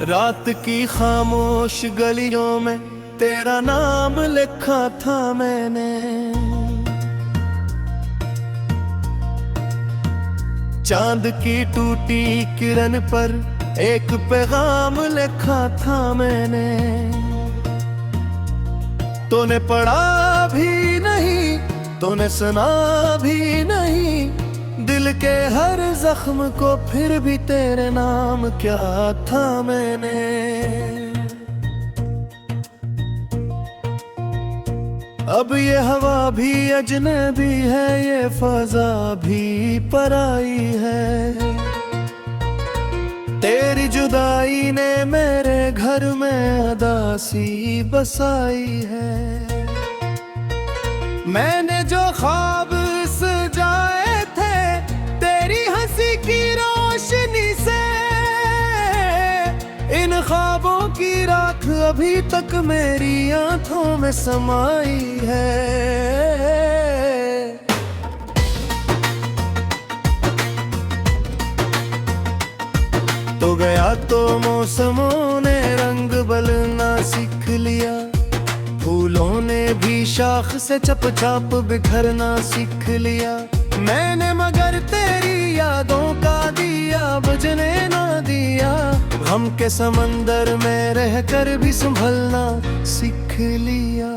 रात की खामोश गलियों में तेरा नाम लिखा था मैंने। चांद की टूटी किरण पर एक पैगाम लिखा था मैंने। तूने पढ़ा भी नहीं, तूने सुना भी नहीं, दिल के हर जख्म को फिर भी तेरे नाम क्या था मैंने। अब ये हवा भी अजनबी है, ये फजा भी पराई है। तेरी जुदाई ने मेरे घर में अदासी बसाई है। मैंने जो ख्वाब सजाए थे तेरी हंसी की रोशनी से, इन ख्वाबों की राख अभी तक मेरी आंखों में समाई है। तो गया तो मौसमों ने रंग बदलना सीख लिया, फूलों ने भी शाख से चपचाप बिखरना सीख लिया। मैंने मगर तेरी यादों का दिया बुझने ना दिया, गम के समंदर में रहकर भी संभलना सीख लिया।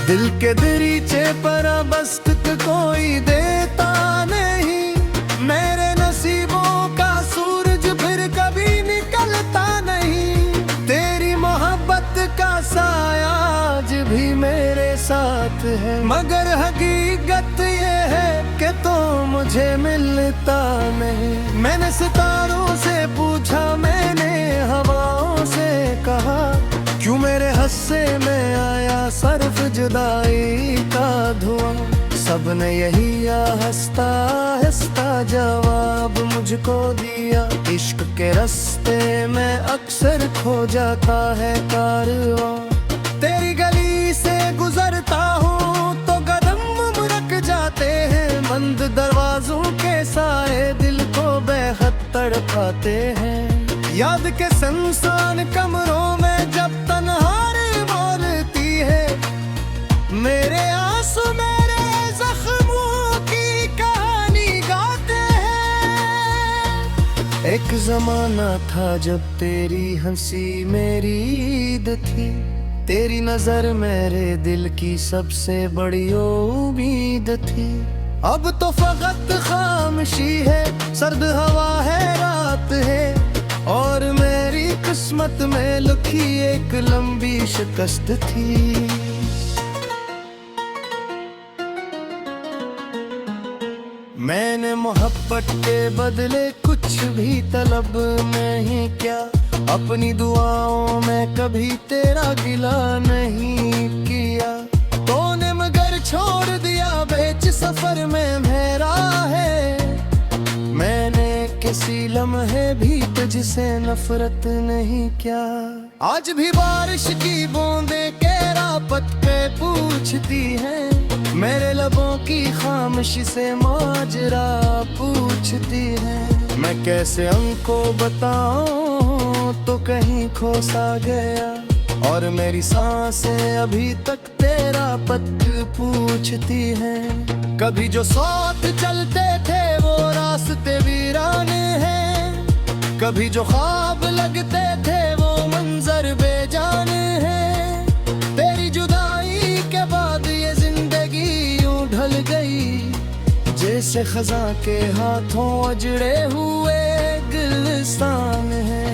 दिल के दरीचे पर बस्त कोई देता नहीं, मेरे नसीबों का सूरज फिर कभी निकलता नहीं। तेरी मोहब्बत का साया आज भी मेरे साथ है, मगर हकीकत ये है कि तो मुझे मिलता नहीं। मैंने सितारों से पूछा, मैंने हवाओं से कहा, क्यों मेरे हस्से में आया सर्फ जुदाई का धुआं। सबने यही हंसता हंसता जवाब मुझको दिया, इश्क के रास्ते में अक्सर खो जाता है कारवां। तेरी गली से गुजरता हूँ तो कदम मुड़क जाते हैं, बंद दरवाजों के साए दिल को बेहद तड़पाते हैं। याद के सुनसान कमरों में जब तन्हाई बोलती है, मेरे आंसू मेरे जख्मों की कहानी गाते हैं। एक जमाना था जब तेरी हंसी मेरी ईद थी, तेरी नजर मेरे दिल की सबसे बड़ी उम्मीद थी। अब तो फकत खामोशी है, सर्द हवा है, रात है, और मेरी किस्मत में लिखी एक लंबी शिकस्त थी। मैंने मोहब्बत के बदले कुछ भी तलब नहीं किया, अपनी दुआओं में कभी तेरा गिला नहीं किया। तूने मगर छोड़ दिया बेच सफर में मेरा है, मैंने किसी लम्हे भी तुझसे नफरत नहीं किया। आज भी बारिश की बूंदें केरापत पे पूछती हैं, मेरे लबों की खामोशी से माजरा पूछती है। मैं कैसे उनको बताऊं तो कहीं खो सा गया, और मेरी सांसें अभी तक तेरा पद पूछती हैं। कभी जो साथ चलते थे वो रास्ते वीराने हैं, कभी जो ख्वाब लगते थे वो मंजर बेजाने हैं। तेरी जुदाई के बाद ये जिंदगी यूं ढल गई, जैसे खजा के हाथों अजड़े हुए गुलिस्तान है।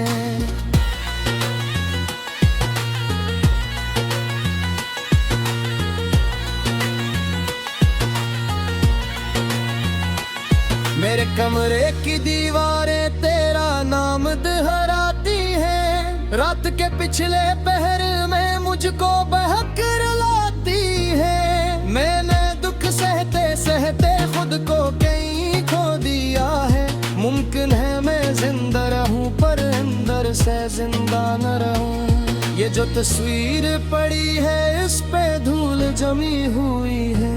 मेरे कमरे की दीवारें तेरा नाम दोहराती हैं, रात के पिछले पहर में मुझको बहक रुलाती है। मैंने दुख सहते सहते खुद को कहीं खो दिया है, मुमकिन है मैं जिंदा रहूं पर अंदर से जिंदा न रहूं। ये जो तस्वीर पड़ी है इस पे धूल जमी हुई है,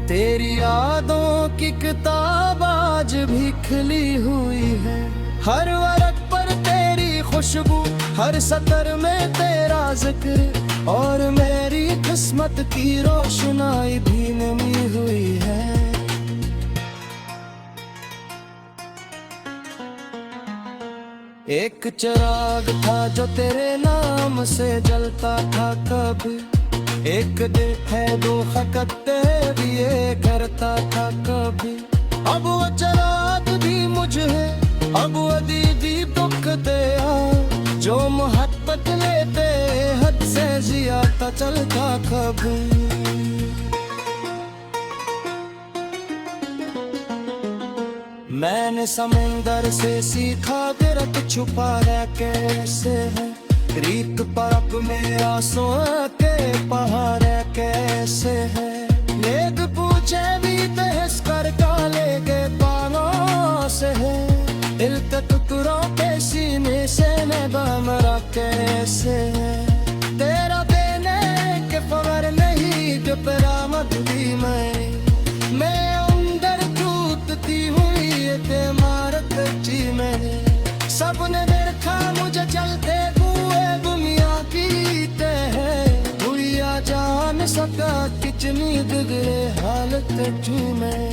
तेरी यादों की किताब आज भी खिली हुई है। हर वर्क पर तेरी खुशबू, हर सतर में तेरा जिक्र, और मेरी किस्मत की रोशनाई भी नमी हुई है। एक चिराग था जो तेरे नाम से जलता था कभी, एक दिल है दो हकते भी ये करता था कभी। अब वो चिराग भी मुझे, अब वो दीदी दुख दया, जो मोहब्बत लेते हद से ज्यादा चलता कभी। मैंने समुंदर से सीखा गिरत छुपा है कैसे है, रीत परप में आंसू के पहाड़ कैसे है। लेग पूछे भी तहस कर काले के पानों से है, दिल के टुकड़ों के सीने से नभा मरा कैसे है। तेरा देने के फवर नहीं जो बरामद भी मैं अंदर टूटती हुई इमारत जी मैंने। सबने देखा मुझे चलते हुए दुनिया की तह, भूलिया जान सका कितनी बिगड़े हालत जी मैं।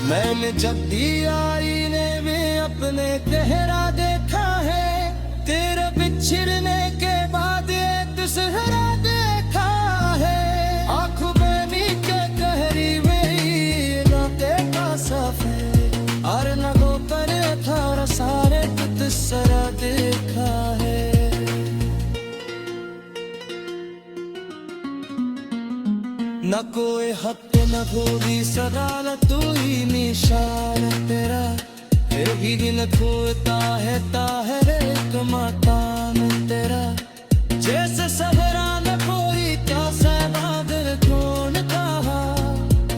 मैंने जब भी आईने में अपने चेहरा देखा है, तेरे बिछड़ने के बाद एक सहरा देखा है। आँखों बनी के गहरी में राते का सफर, और नगों पर था सारे कुछ सरा देखा है। न कोई हक न कोई सदा, न तू ही निशान तेरा, फिर भी दिल खोता है ताहर एक मकान तेरा। जैसे सहरा में कोई प्यासा बादल कौन कहा,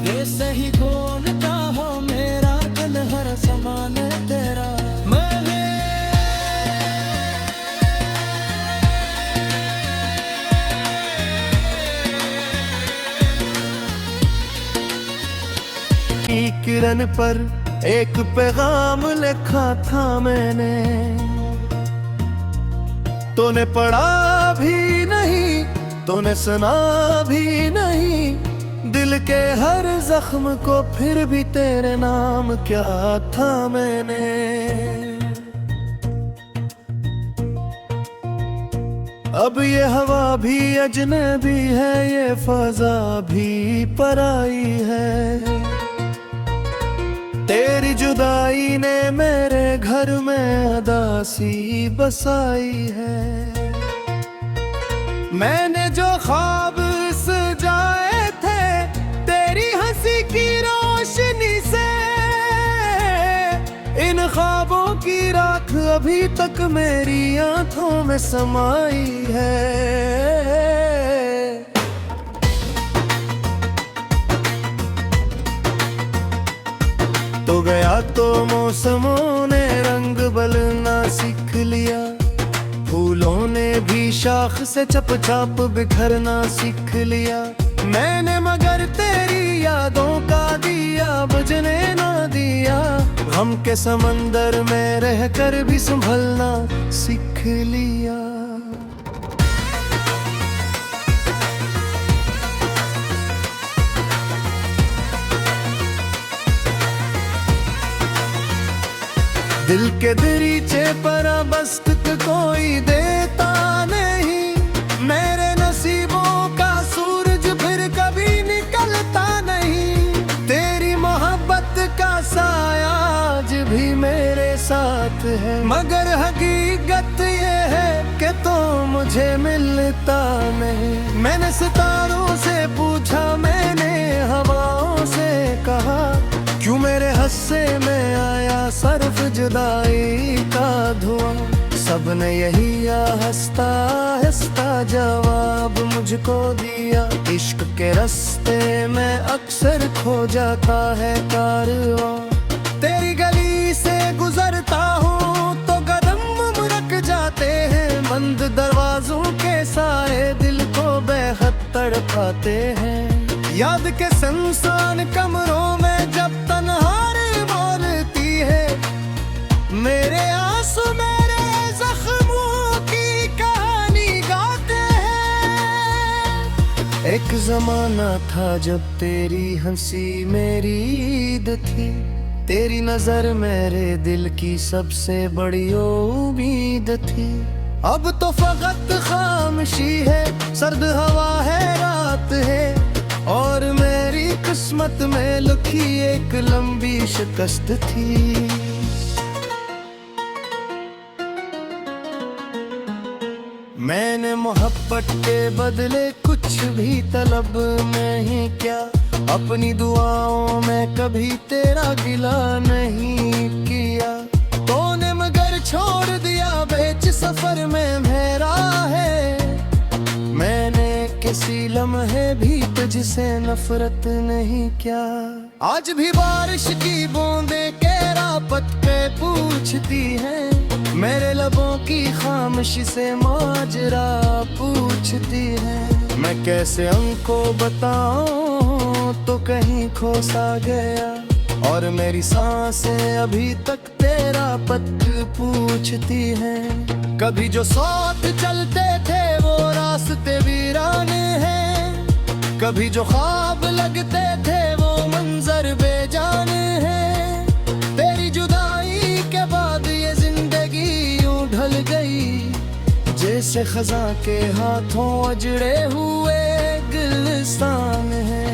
वैसे ही कौन कहा मेरा दिल हर समान तेरा। मैंने किरण पर एक पैगाम लिखा था मैंने, तूने पढ़ा भी नहीं, तूने सुना भी नहीं। दिल के हर जख्म को फिर भी तेरे नाम क्या था मैंने। अब ये हवा भी अजनबी है, ये फजा भी पराई है। तेरी जुदाई ने मेरे घर में अदासी बसाई है। मैंने जो ख्वाब सजाए थे तेरी हंसी की रोशनी से, इन ख्वाबों की राख अभी तक मेरी आंखों में समाई है। तो गया तो मौसमों ने रंग बदलना सीख लिया, फूलों ने भी शाख से चपचाप बिखरना सीख लिया। मैंने मगर तेरी यादों का दिया बुझने ना दिया, गम के समंदर में रहकर भी संभलना सीख लिया। दिल के दरीचे पर बस्त कोई देता नहीं, मेरे नसीबों का सूरज फिर कभी निकलता नहीं। तेरी मोहब्बत का साया आज भी मेरे साथ है, मगर हकीकत ये है कि तो मुझे मिलता नहीं। मैंने सितारों से पूछा, मैंने हवाओं से कहा, मेरे हस्से में आया सर्फ जुदाई का धुआं। सबने यही आहिस्ता आहिस्ता जवाब मुझको दिया। इश्क के रास्ते में अक्सर खो जाता है कारवां। तेरी गली से गुजरता हूँ तो कदम मुड़क जाते हैं। बंद दरवाजों के साए दिल को बेहद तड़पाते हैं। याद के सुनसान कमरों में जब तन्हाई बोलती है, मेरे आंसू मेरे जख्मों की कहानी गाते हैं। एक जमाना था जब तेरी हंसी मेरी ईद थी। तेरी नजर मेरे दिल की सबसे बड़ी उम्मीद थी। अब तो फकत खामोशी है, सर्द हवा है, रात है, और मेरी किस्मत में लिखी एक लंबी शिकस्त थी। मैंने मोहब्बत के बदले कुछ भी तलब नहीं किया। अपनी दुआओं में कभी तेरा गिला नहीं किया। तूने मगर छोड़ दिया बेच सफर में मेरा है। मैंने किसी लम्हे भी तुझसे नफरत नहीं किया। आज भी बारिश की बूंदें केरापत पे पूछती हैं। मेरे लबों की खामोशी से माजरा पूछती है। मैं कैसे उनको बताऊं तो कहीं खो सा गया। और मेरी सांसें अभी तक तेरा पत पूछती हैं। कभी जो साथ चलते थे वो रास्ते वीराने हैं। कभी जो ख्वाब लगते थे वो मंजर बेजाने हैं। तेरी जुदाई के बाद ये जिंदगी यूं ढल गई, जैसे खजा के हाथों अजड़े हुए गुलिस्तान है।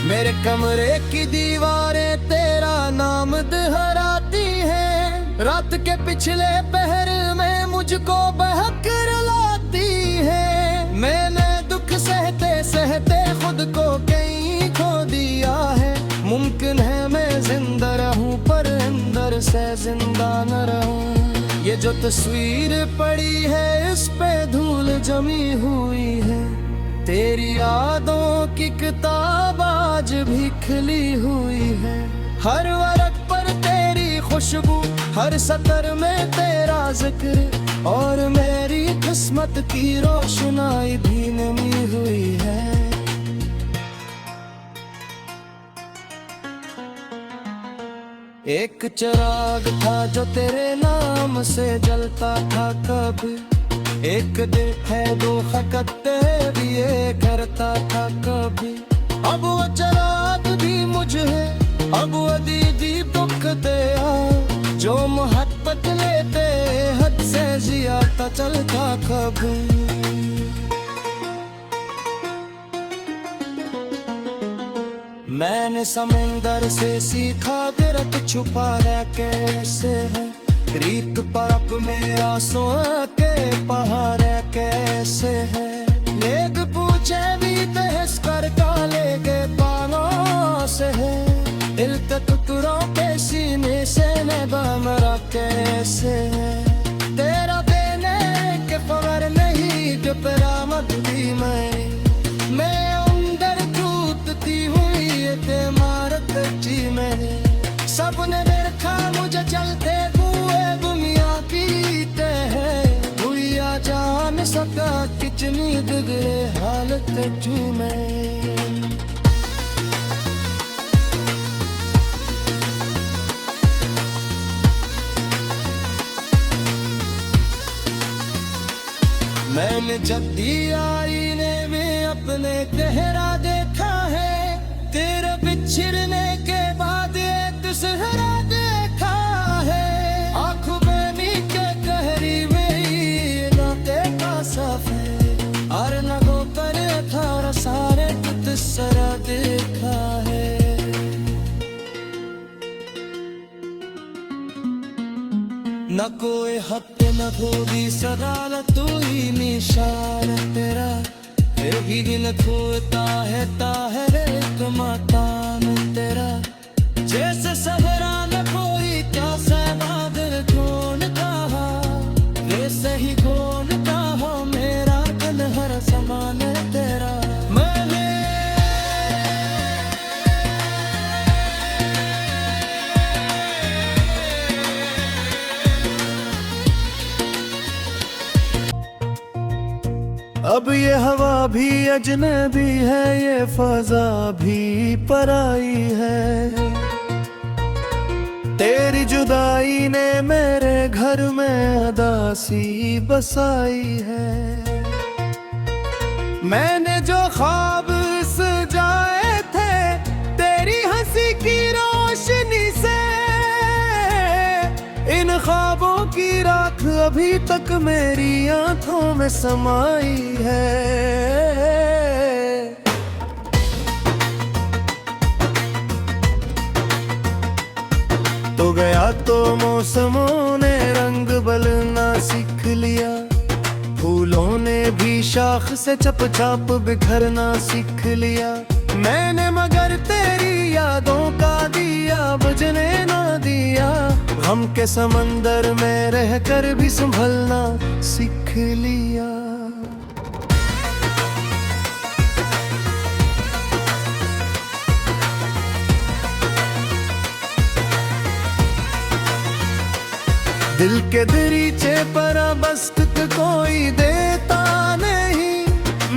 मेरे कमरे की दीवारें तेरा नाम दोहराती हैं। रात के पिछले पहर में मुझको बहक रुलाती है। मैंने दुख सहते सहते खुद को कहीं खो दिया है। मुमकिन है मैं जिंदा रहूं पर अंदर से जिंदा न रहूं। ये जो तस्वीर पड़ी है इस पे धूल जमी हुई है। तेरी यादों की किताब आज भी खिली हुई है। हर वर्क पर तेरी खुशबू, हर सतर में तेरा जिक्र, और मेरी किस्मत की रोशनाई भी नमी हुई है। एक चिराग था जो तेरे नाम से जलता था कभी। एक दिल है दो हकते भी ये करता था कभी। अब वो चिराग भी मुझे अब वो दीदी दुख दया। जो मोहब्बत लेते हद से ज्यादा चलता कभी। मैंने समंदर से सीखा गिरत छुपा है कैसे है। रीत पर अपने आंसू के पहाड़ कैसे है। लेग पूछे भी तहस कर काले के पानों से है। दिल के टुकड़ों के सीने से नभा मरा कैसे है। तेरा देने के फवर नहीं जो बरामद भी मैं अंदर टूटती हुई ते मारत जी मैंने। सबने देखा मुझे चलते दुनिया पीते हैं। भूलिया जान सका कितनी बिगड़े हालत जू मैंने जब दिया आईने में अपने चेहरा देखा है। तेरे बिछड़ने के बाद एक सहरा देखा है। आंखों में नीचे गहरी में ही नाते का साफ है। और नगों पर थारा सारे कुछ सरा देखा है। न कोई हक न कोई सदा तू ही निशान तेरा। फिर भी दिल खोता है एक मातान तेरा, जैसे सबरा न कोई प्यासा बादल कौन कहा, वैसे ही कौन कहा मेरा दिल हर समान तेरा। अब ये हवा भी अजनबी है, ये फजा भी पराई है, तेरी जुदाई ने मेरे घर में अदासी बसाई है। मैंने जो ख्वाब सजाए थे तेरी हंसी की रोशनी से, इन ख्वाबों की राख अभी तक मेरी आंखों में समाई है। तो गया तो मौसमों ने रंग बदलना सीख लिया, फूलों ने भी शाख से चपचाप बिखरना सीख लिया। मैंने मगर तेरी यादों का दिया बुझने ना दिया, गम के समंदर में रहकर भी संभलना सीख लिया। दिल के दरीचे पर बस्त कोई देता नहीं,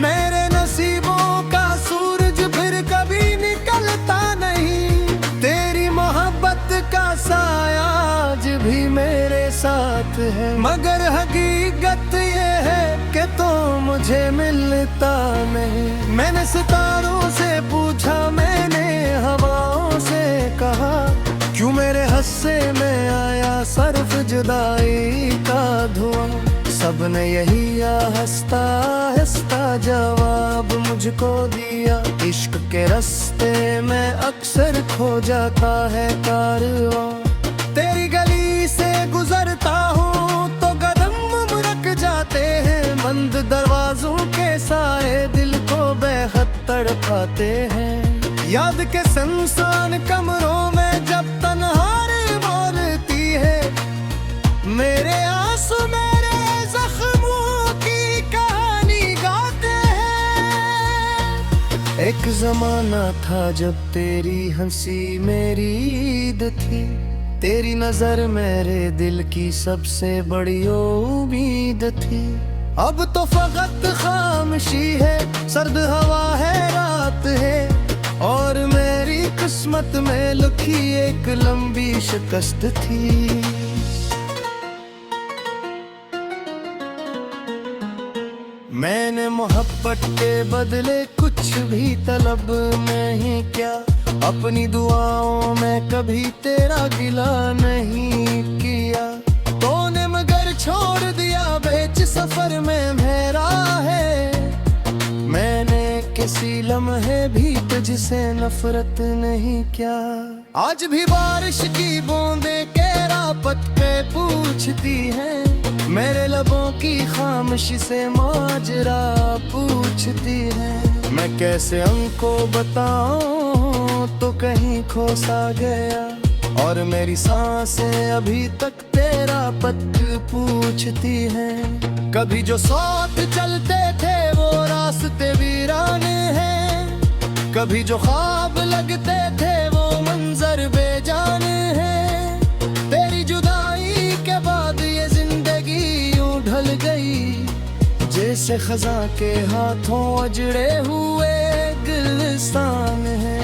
मेरे नसीबों का सूरज फिर कभी निकलता नहीं। तेरी मोहब्बत का साया आज भी मेरे साथ है, मगर हकीकत ये है कि तो मुझे मिलता नहीं। मैंने सितारों से पूछा, मैंने हवाओं से कहा, क्यों मेरे हस्से में आया सर्फ जुदाई का धुआं। सबने यही हंसता हंसता जवाब मुझको दिया, इश्क के रास्ते में अक्सर खो जाता है कारवां। तेरी गली से गुजरता हूँ तो कदम मुड़क जाते हैं, बंद दरवाजों के साए दिल को बेहद तड़पाते हैं। याद के सुनसान कमरों में जब तन्हाई बोलती है, मेरे आंसू मेरे जख्मों की कहानी गाते हैं। एक जमाना था जब तेरी हंसी मेरी ईद थी, तेरी नजर मेरे दिल की सबसे बड़ी उम्मीद थी। अब तो फकत खामोशी है, सर्द हवा है, रात है, और मेरी किस्मत में लिखी एक लंबी शिकस्त थी। मैंने मोहब्बत के बदले कुछ भी तलब नहीं किया, अपनी दुआओं में कभी तेरा गिला नहीं किया। तूने मगर छोड़ दिया बेच सफर में मेरा है, मैंने किसी लम्हे भी तुझसे नफरत नहीं किया। आज भी बारिश की बूंदें केरापत पे पूछती हैं, मेरे लबों की खामोशी से माजरा पूछती है। मैं कैसे उनको बताऊं तो कहीं खो सा गया, और मेरी सांसें अभी तक तेरा पत पूछती हैं। कभी जो साथ चलते थे वो रास्ते वीराने हैं, कभी जो ख्वाब लगते थे वो मंजर बेजाने हैं। तेरी जुदाई के बाद ये जिंदगी यूं ढल गई, जैसे खजा के हाथों अजड़े हुए गुलिस्तान है।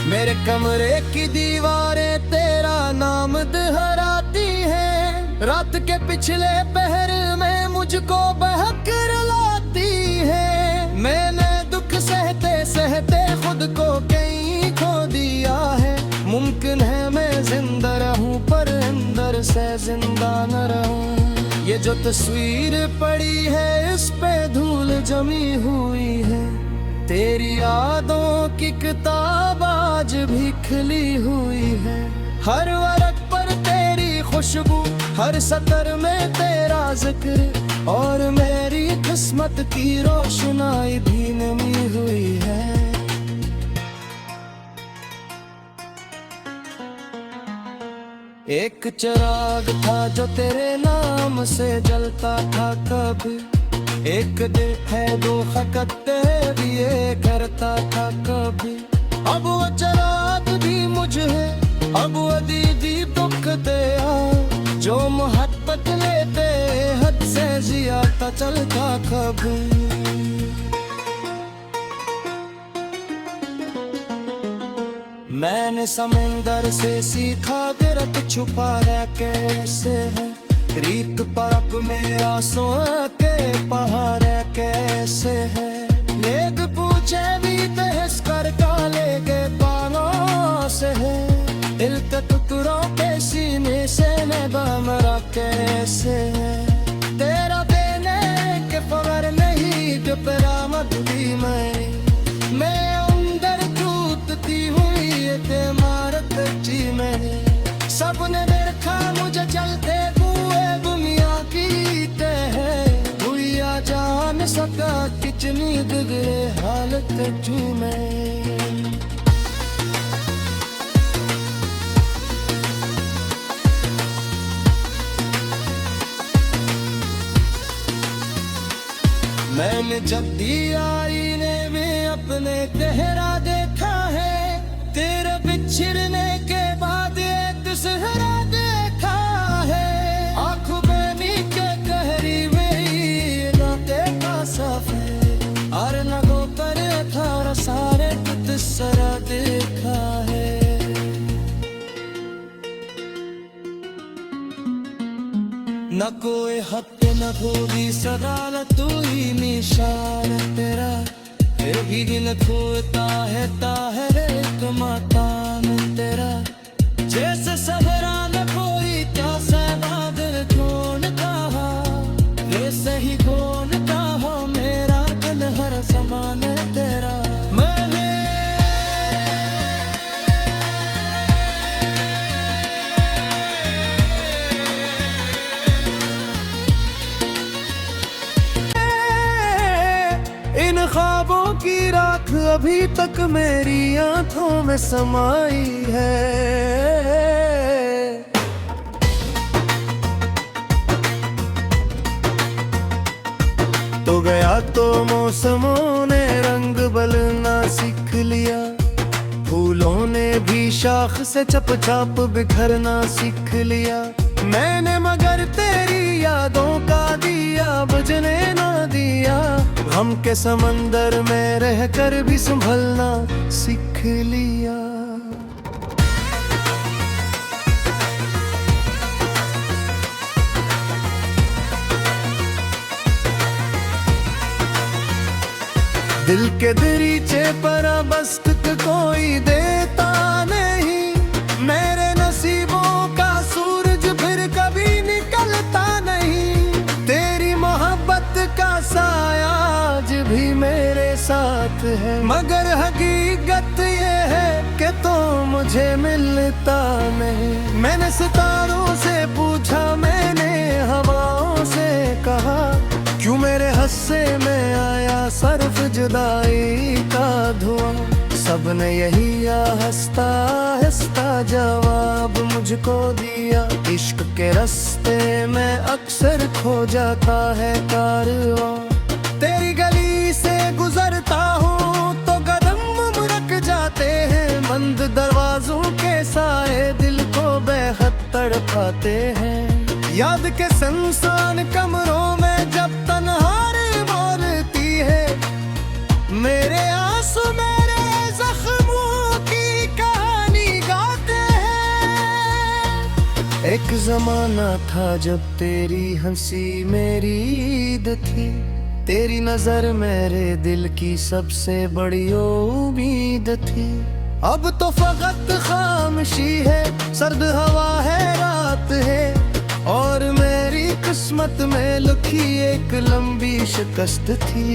मेरे कमरे की दीवारें तेरा नाम दोहराती हैं, रात के पिछले पहर में मुझको बहक रुलाती है। मैंने दुख सहते सहते खुद को कहीं खो दिया है, मुमकिन है मैं जिंदा रहूं पर अंदर से जिंदा न रहूं। ये जो तस्वीर पड़ी है इस पे धूल जमी हुई है, तेरी यादों की किताब आज भी खिली हुई है। हर वर्क पर तेरी खुशबू, हर सतर में तेरा जिक्र, और मेरी किस्मत की रोशनाई भी नमी हुई है। एक चिराग था जो तेरे नाम से जलता था कभी, एक दिल है दो हकते भी ये करता था कभी। अब वो चिराग भी मुझे, अब वो दीदी दुखते आ, जो मोहब्बत लेते हद से ज्यादा चलता कभी। मैंने समंदर से सीखा गिरत छुपा रह कैसे है, रीत परक में आंसू के पहाड़ कैसे है। लेग पूछे भी बहस कर काले के पानों से है, दिल के टुकड़ों के सीने से नभा मरा कैसे है। तेरा देने के फवर नहीं जो बरामद भी मैं अंदर टूटती हुई ते मारत जी मैंने। सबने देखा मुझे चलते हुए दुनिया की तह, भूया जान सका कितनी बिगड़े हालत जी मैं। मैंने जब दिया आईने में अपने चेहरा देखा है, तेरे बिछड़ने के बाद एक सहरा देखा है। आंखों में नीचे गहरी मेरी राते का सफर, और नगों पर था सारे कुछ सरा देखा है। न कोई हक न कोई सदा तू ही निशान तेरा, फिर भी दिल खोता है एक मकान तेरा। जैसे सबरा न कोई प्यासा बादल कौन कहा, वैसे ही कौन कहा मेरा दिल हर समान तेरा। इन ख्वाबों की राख अभी तक मेरी आंखों में समाई है। तो गया तो मौसमों ने रंग बदलना सीख लिया, फूलों ने भी शाख से चपचाप बिखरना सीख लिया। मैंने मगर तेरी यादों का दिया बुझने ना दिया, गम के समंदर में रहकर भी संभलना सीख लिया। दिल के दरीचे पर बस्त कोई देता नहीं, मेरे नसीबों का सूरज फिर कभी निकलता नहीं। तेरी मोहब्बत का साया आज भी मेरे साथ है, मगर हकीकत ये है कि तो मुझे मिलता नहीं। मैंने सितारों से पूछा, मैंने हवाओं से कहा, क्यों मेरे हस्से में आया सर्फ जुदाई का धुआं। सबने यही आहिस्ता आहिस्ता जवाब मुझको दिया, इश्क के रास्ते में अक्सर खो जाता है कारवां। तेरी गली से गुजरता हूँ तो कदम मुड़क जाते हैं, बंद दरवाजों के साए दिल को बेहद तड़पाते हैं। याद के सुनसान कमरों में जब तन्हाई बोलती है, मेरे आंसू मेरे जख्मों की कहानी गाते हैं। एक जमाना था जब तेरी हंसी मेरी ईद थी, तेरी नजर मेरे दिल की सबसे बड़ी उम्मीद थी। अब तो फकत खामोशी है, सर्द हवा है, रात है, और मेरी किस्मत में लिखी एक लंबी शिकस्त थी।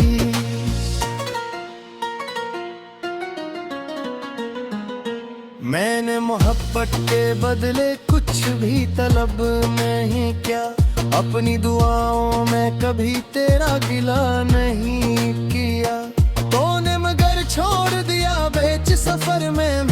मैंने मोहब्बत के बदले कुछ भी तलब नहीं किया, अपनी दुआओं में कभी तेरा गिला नहीं किया। तूने मगर छोड़ दिया बेच सफर में